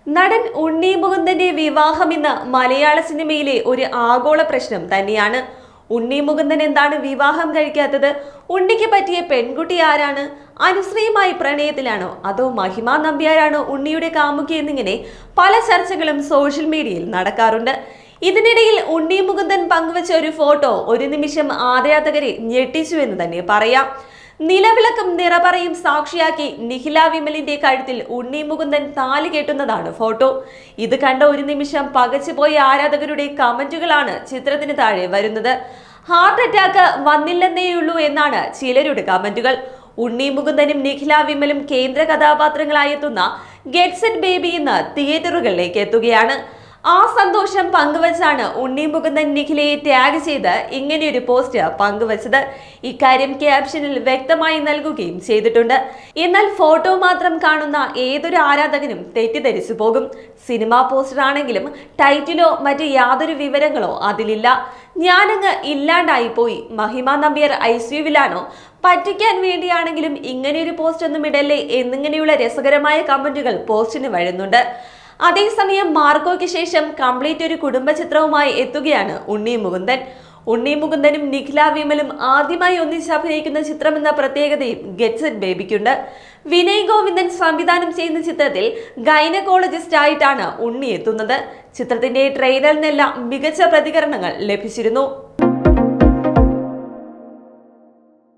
നടൻ ഉണ്ണി മുകുന്ദന്റെ വിവാഹം ഇന്ന് മലയാള സിനിമയിലെ ഒരു ആഗോള പ്രശ്നം തന്നെയാണ്. ഉണ്ണി മുകുന്ദൻ എന്താണ് വിവാഹം കഴിക്കാത്തത്? ഉണ്ണിക്ക് പറ്റിയ പെൺകുട്ടി ആരാണ്? അനുശ്രീയുമായി പ്രണയത്തിലാണോ അതോ മഹിമ നമ്പ്യാരാണോ ഉണ്ണിയുടെ കാമുകി എന്നിങ്ങനെ പല ചർച്ചകളും സോഷ്യൽ മീഡിയയിൽ നടക്കാറുണ്ട്. ഇതിനിടയിൽ ഉണ്ണി മുകുന്ദൻ പങ്കുവച്ച ഒരു ഫോട്ടോ ഒരു നിമിഷം ആരാധകരെ ഞെട്ടിച്ചു എന്ന് തന്നെ പറയാം. നിലവിളക്കും നിറപറയും സാക്ഷിയാക്കി നിഖില വിമലിന്റെ കഴുത്തിൽ ഉണ്ണി മുകുന്ദൻ താലി കെട്ടുന്നതാണ് ഫോട്ടോ. ഇത് കണ്ട ഒരു നിമിഷം പകച്ചുപോയ ആരാധകരുടെ കമന്റുകളാണ് ചിത്രത്തിന് താഴെ വരുന്നത്. ഹാർട്ട് അറ്റാക്ക് വന്നില്ലെന്നേയുള്ളൂ എന്നാണ് ചിലരുടെ കമന്റുകൾ. ഉണ്ണി മുകുന്ദനും നിഖില വിമലും കേന്ദ്ര കഥാപാത്രങ്ങളായെത്തുന്ന ഗെറ്റ് സെറ്റ് ബേബി ഇന്ന് തിയേറ്ററുകളിലേക്ക് എത്തുകയാണ്. ആ സന്തോഷം പങ്കുവച്ചാണ് ഉണ്ണി മുകുന്ദൻ നിഖിലയെ ടാഗ് ചെയ്ത് ഇങ്ങനെയൊരു പോസ്റ്റ് പങ്കുവച്ചത്. ഇക്കാര്യം ക്യാപ്ഷനിൽ വ്യക്തമായി നൽകുകയും ചെയ്തിട്ടുണ്ട്. എന്നാൽ ഫോട്ടോ മാത്രം കാണുന്ന ഏതൊരു ആരാധകനും തെറ്റിദ്ധരിച്ചു പോകും. സിനിമാ പോസ്റ്റർ ആണെങ്കിലും ടൈറ്റിലോ മറ്റ് യാതൊരു വിവരങ്ങളോ അതിലില്ല. ഞാനങ്ങ് ഇല്ലാണ്ടായി പോയി, മഹിമ നമ്പ്യാർ ഐസിയുവിലാണോ, പറ്റിക്കാൻ വേണ്ടിയാണെങ്കിലും ഇങ്ങനെയൊരു പോസ്റ്റ് ഒന്നും ഇടല്ലേ എന്നിങ്ങനെയുള്ള രസകരമായ കമന്റുകൾ പോസ്റ്റിന് വരുന്നുണ്ട്. അതേസമയം മാർക്കോയ്ക്ക് ശേഷം കംപ്ലീറ്റ് ഒരു കുടുംബ ചിത്രവുമായി എത്തുകയാണ് ഉണ്ണി മുകുന്ദൻ. ഉണ്ണി മുകുന്ദനും നിഖില വിമലും ആദ്യമായി ഒന്നിച്ച് അഭിനയിക്കുന്ന ചിത്രമെന്ന പ്രത്യേകതയും ഗെറ്റ് സെറ്റ് ബേബിക്കുണ്ട്. വിനയ് ഗോവിന്ദൻ സംവിധാനം ചെയ്യുന്ന ചിത്രത്തിൽ ഗൈനക്കോളജിസ്റ്റ് ആയിട്ടാണ് ഉണ്ണി എത്തുന്നത്. ചിത്രത്തിന്റെ ട്രെയിലറിനെല്ലാം മികച്ച പ്രതികരണങ്ങൾ ലഭിച്ചിരുന്നു.